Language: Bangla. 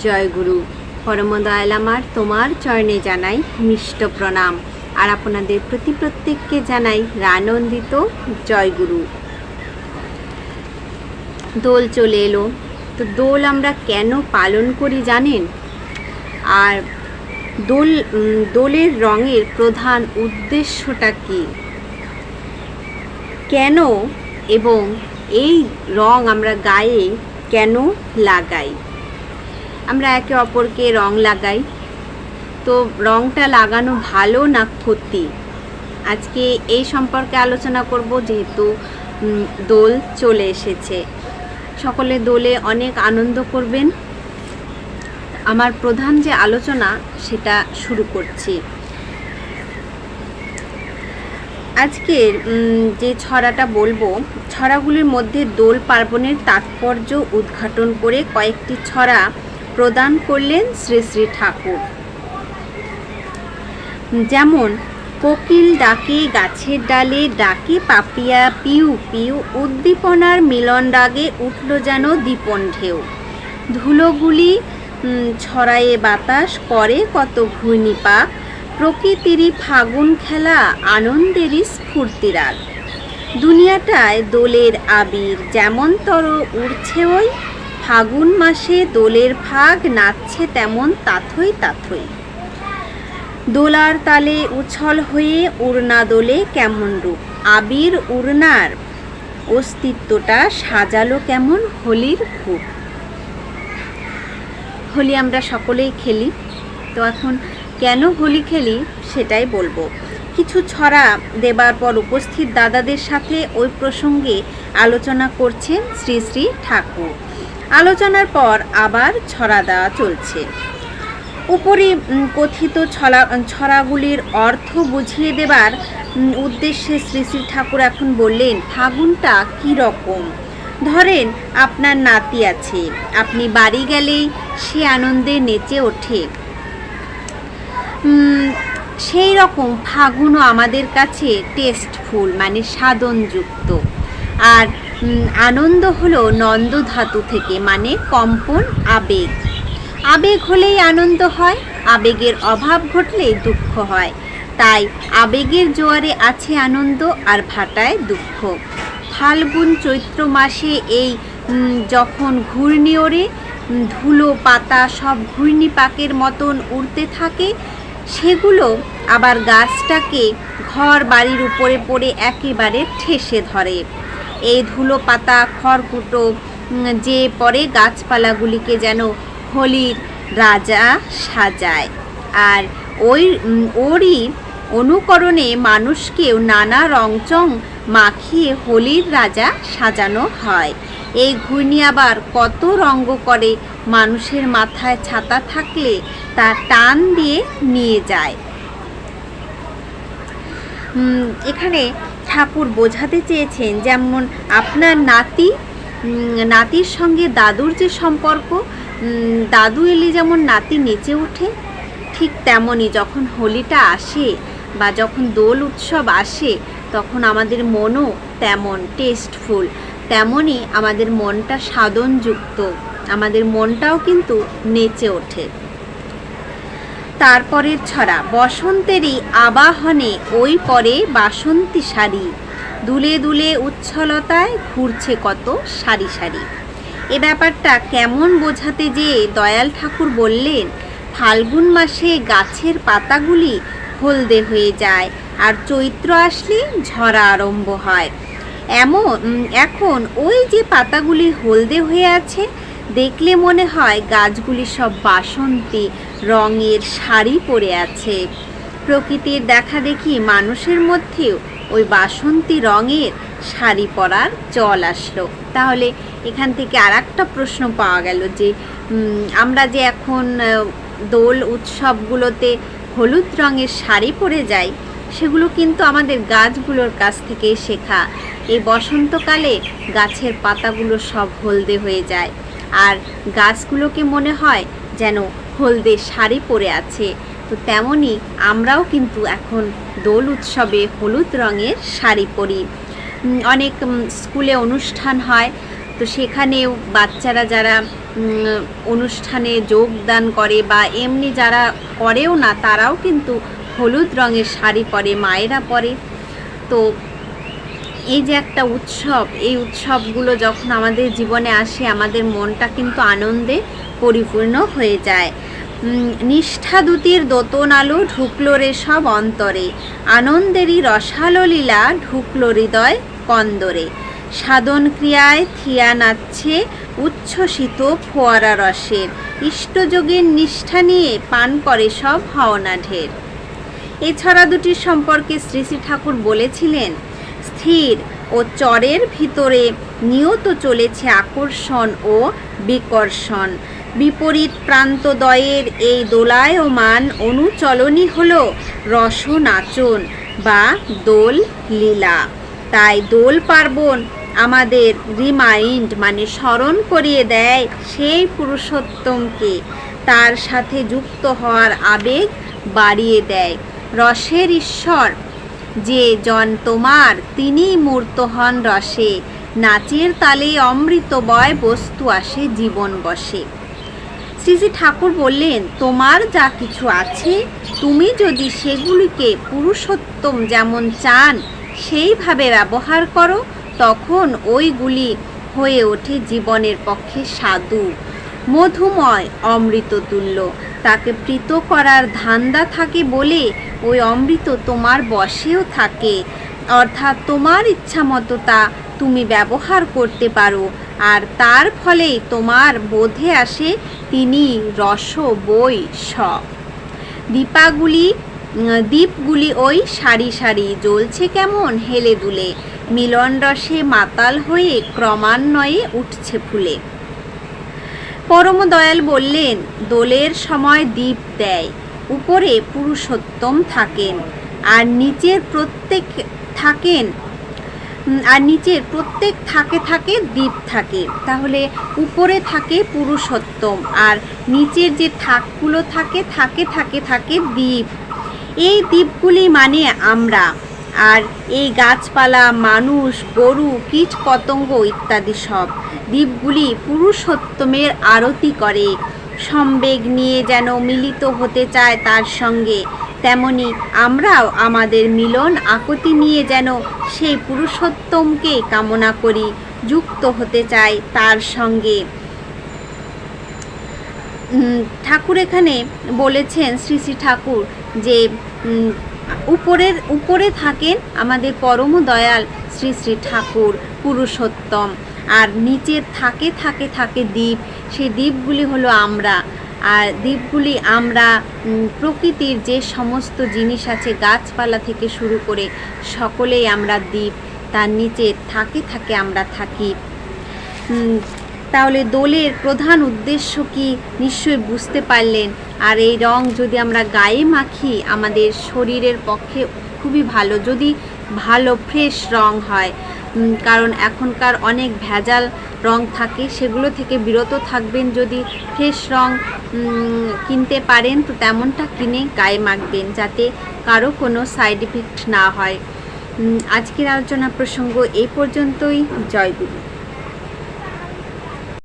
জয় গুরু। পরম দয়াল আমার তোমার চরণে জানাই মিষ্ট প্রণাম, আর আপনাদের প্রতি প্রত্যেককে জানাই আনন্দিত জয় গুরু। দোল চলে এলো, তো দোল আমরা কেন পালন করি জানেন? আর দোলের রঙের প্রধান উদ্দেশ্যটা কি, কেন এবং এই রং আমরা গায়ে কেন লাগাই? আমরা একে অপরকে রং লাগাই, তো রংটা লাগানো ভালো না ক্ষতি? আজকে এই সম্পর্কে আলোচনা করব, যেহেতু দোল চলে এসেছে। সকলে দোলে অনেক আনন্দ করবেন। আমার প্রধান যে আলোচনা সেটা শুরু করছি। আজকের যে ছড়াটা বলবো, ছড়াগুলির মধ্যে দোল পার্বণের তাৎপর্য উদ্ঘাটন করে কয়েকটি ছড়া প্রদান করলেন শ্রী শ্রী ঠাকুর। যেমন, কোকিল ডাকে গাছের ডালে, ডাকে পাপিয়া পিউ পিউ, উদ্দীপনার মিলন রাগে উঠল যেন দীপন ঢেউ, ধুলোগুলি ছড়ায়ে বাতাস করে কত ঘূর্ণিপাক, প্রকৃতিরই ফাগুন খেলা আনন্দেরই স্ফূর্তিরাগ, দুনিয়াটায় দোলের আবির যেমন তর উড়ছে ওই, ফাগুন মাসে দোলের ফাগ নাচছে তেমন তাথই তাথই, দোলার তালে উছল হয়ে উড়না দোলে কেমন রূপ, আবির উড়নার অস্তিত্বটা সাজালো কেমন হোলির খুব। হোলি আমরা সকলেই খেলি, তো এখন কেন হোলি খেলি সেটাই বলবো। কিছু ছড়া দেবার পর উপস্থিত দাদাদের সাথে ওই প্রসঙ্গে আলোচনা করছেন শ্রী শ্রী ঠাকুর। আলোচনার পর আবার ছড়া দেওয়া চলছে। উপরে কথিত ছড়াগুলির অর্থ বুঝিয়ে দেবার উদ্দেশ্যে শ্রী শ্রী ঠাকুর এখন বললেন, ফাগুনটা কী রকম। ধরেন আপনার নাতি আছে, আপনি বাড়ি গেলেই সে আনন্দে নেচে ওঠে, সেই রকম ফাগুনও আমাদের কাছে টেস্টফুল, মানে সাধনযুক্ত। আর আনন্দ হলো নন্দ ধাতু থেকে, মানে কম্পন, আবেগ। আবেগ হলেই আনন্দ হয়, আবেগের অভাব ঘটলেই দুঃখ হয়। তাই আবেগের জোয়ারে আছে আনন্দ, আর ভাটায় দুঃখ। ফাল্গুন চৈত্র মাসে এই যখন ঘূর্ণি ওড়ে, ধুলো পাতা সব ঘূর্ণিপাকের মতন উড়তে থাকে, সেগুলো আবার গাছটাকে ঘর বাড়ির উপরে পড়ে একেবারে ঠেসে ধরে। এই ধুলো পাতা খড়কুটো যে পরে গাছপালাগুলিকে যেন হোলির রাজা সাজায়, আর ওরই অনুকরণে মানুষকেও নানা রংচং মাখিয়ে হোলির রাজা সাজানো হয়। এই ঘূর্ণি আবার কত রঙ্গ করে, মানুষের মাথায় ছাতা থাকলে তা টান দিয়ে নিয়ে যায়। এখানে ঠাকুর বোঝাতে চেয়েছেন, যেমন আপনার নাতির সঙ্গে দাদুর যে সম্পর্ক, দাদু এলে যেমন নাতি নেচে ওঠে, ঠিক তেমনই যখন হোলিটা আসে বা যখন দোল উৎসব আসে, তখন আমাদের মনও তেমন টেস্টফুল, তেমনই আমাদের মনটা সাধনযুক্ত, আমাদের মনটাও কিন্তু নেচে ওঠে। তারপরের ছড়া, বসন্তেরই আবাহনে ওই পরে বাসন্তী শাড়ি, দুলে দুলে উচ্ছলতায় ঘুরছে কত সারি সারি। এ ব্যাপারটা কেমন বোঝাতে যে দয়াল ঠাকুর বললেন, ফাল্গুন মাসে গাছের পাতাগুলি হলদে হয়ে যায়, আর চৈত্র আসলে ঝরা আরম্ভ হয়। এখন ওই যে পাতাগুলি হলদে হয়ে আছে, দেখলে মনে হয় গাছগুলি সব বাসন্তী রঙের শাড়ি পরে আছে। প্রকৃতির দেখা দেখি মানুষের মধ্যেও ওই বাসন্তী রঙের শাড়ি পরার চল আসলো। তাহলে এখান থেকে আর একটা প্রশ্ন পাওয়া গেল যে আমরা যে এখন দোল উৎসবগুলোতে হলুদ রঙের শাড়ি পরে যাই, সেগুলো কিন্তু আমাদের গাছগুলোর কাছ থেকে শেখা। এই বসন্তকালে গাছের পাতাগুলো সব হলদে হয়ে যায়, আর গাছগুলোকে মনে হয় যেন হলদে শাড়ি পরে আছে। তো তেমনই আমরাও কিন্তু এখন দোল উৎসবে হলুদ রঙের শাড়ি পরি। অনেক স্কুলে অনুষ্ঠান হয়, তো সেখানেও বাচ্চারা যারা অনুষ্ঠানে যোগদান করে বা এমনি যারা করেও না তারাও কিন্তু হলুদ রঙের শাড়ি পরে, মায়েরা পরে। তো এই যে একটা উৎসব, এই উৎসবগুলো যখন আমাদের জীবনে আসে আমাদের মনটা কিন্তু আনন্দে পরিপূর্ণ হয়ে যায়। নিষ্ঠাদূতির দোতন আলো ঢুকলো রে সব অন্তরে, আনন্দেরই রসালো লীলা ঢুকলো হৃদয় কন্দরে, সাধন ক্রিয়ায় থিয়া নাচছে উচ্ছ্বসিত ফোয়ারা রসের, ইষ্টযোগের নিষ্ঠা নিয়ে পান করে সব হাওনা ঢের। এই ছড়া দুটির সম্পর্কে শ্রী শ্রী ঠাকুর বলেছিলেন, স্থির ও চরের ভিতরে নিয়ত চলেছে আকর্ষণ ও বিকর্ষণ, বিপরীত প্রান্তদ্বয়ের এই দোলায়মান অনুচলনই হলো রসনাচন বা দোল লীলা। তাই দোল পার্বণ আমাদের রিমাইন্ড মানে স্মরণ করিয়ে দেয় সেই পুরুষোত্তমকে, তার সাথে যুক্ত হওয়ার আবেগ বাড়িয়ে দেয়। রসের ঈশ্বর যে জন তোমার, তিনি মূর্ত হন রসে, নাচের তালে অমৃত বয় বস্তু আসে জীবন বসে। শ্রী শ্রী ঠাকুর বললেন, তোমার যা কিছু আছে তুমি যদি সেগুলিকে পুরুষোত্তম যেমন চান সেইভাবে ব্যবহার করো, তখন ওইগুলি হয়ে ওঠে জীবনের পক্ষে স্বাদু, মধুময়, অমৃততুল্য। তাকে প্রীত করার ধান্দা থাকে বলে ওই অমৃত তোমার বশেও থাকে, অর্থাৎ তোমার ইচ্ছা মতো তা তুমি ব্যবহার করতে পারো, আর তার ফলেই তোমার বোধে আসে তিনি রস বই স। দ্বীপগুলি ওই সারি সারি জ্বলছে কেমন হেলে দুলে, মিলন রসে মাতাল হয়ে ক্রমান্বয়ে উঠছে ফুলে। পরম দয়াল বললেন, দোলের সময় দ্বীপ দেয়, উপরে পুরুষোত্তম থাকেন আর নিচের প্রত্যেক থাকে দ্বীপ থাকে। তাহলে উপরে থাকে পুরুষোত্তম আর নিচের যে থাকগুলো থাকে দ্বীপ। এই দ্বীপগুলি মানে আমরা, আর এই গাছপালা, মানুষ, গরু, কীট পতঙ্গ ইত্যাদি সব দ্বীপগুলি পুরুষোত্তমের আরতি করে, সম্বেগ নিয়ে যেন মিলিত হতে চায় তার সঙ্গে, তেমনি আমরাও আমাদের মিলন আকুতি নিয়ে যেন সেই পুরুষোত্তমকে কামনা করি, যুক্ত হতে চাই তার সঙ্গে। ঠাকুর এখানে বলেছেন, শ্রী শ্রী ঠাকুর, যে উপরে থাকেন আমাদের পরম দয়াল শ্রী শ্রী ঠাকুর পুরুষোত্তম, আর নিচে থাকে দ্বীপ। সেই দ্বীপগুলি হলো আমরা, আর দ্বীপগুলি আমরা প্রকৃতির যে সমস্ত জিনিস আছে গাছপালা থেকে শুরু করে সকলেই আমরা দ্বীপ, তার নিচে থাকে আমরা থাকি। তাহলে দোলের প্রধান উদ্দেশ্য কি নিশ্চয়ই বুঝতে পারলেন। আর এই রং যদি আমরা গায়ে মাখি আমাদের শরীরের পক্ষে খুবই ভালো, যদি ভালো ফ্রেশ রং হয়, কারণ এখনকার অনেক ভেজাল রং থাকে, সেগুলো থেকে বিরত থাকবেন। যদি ফ্রেশ রং কিনতে পারেন তো তেমনটা কিনে গায়ে মাখবেন, যাতে কারো কোনো সাইড ইফেক্ট না হয়। আজকের আলোচনা প্রসঙ্গ এই পর্যন্তই। জয় গুরু।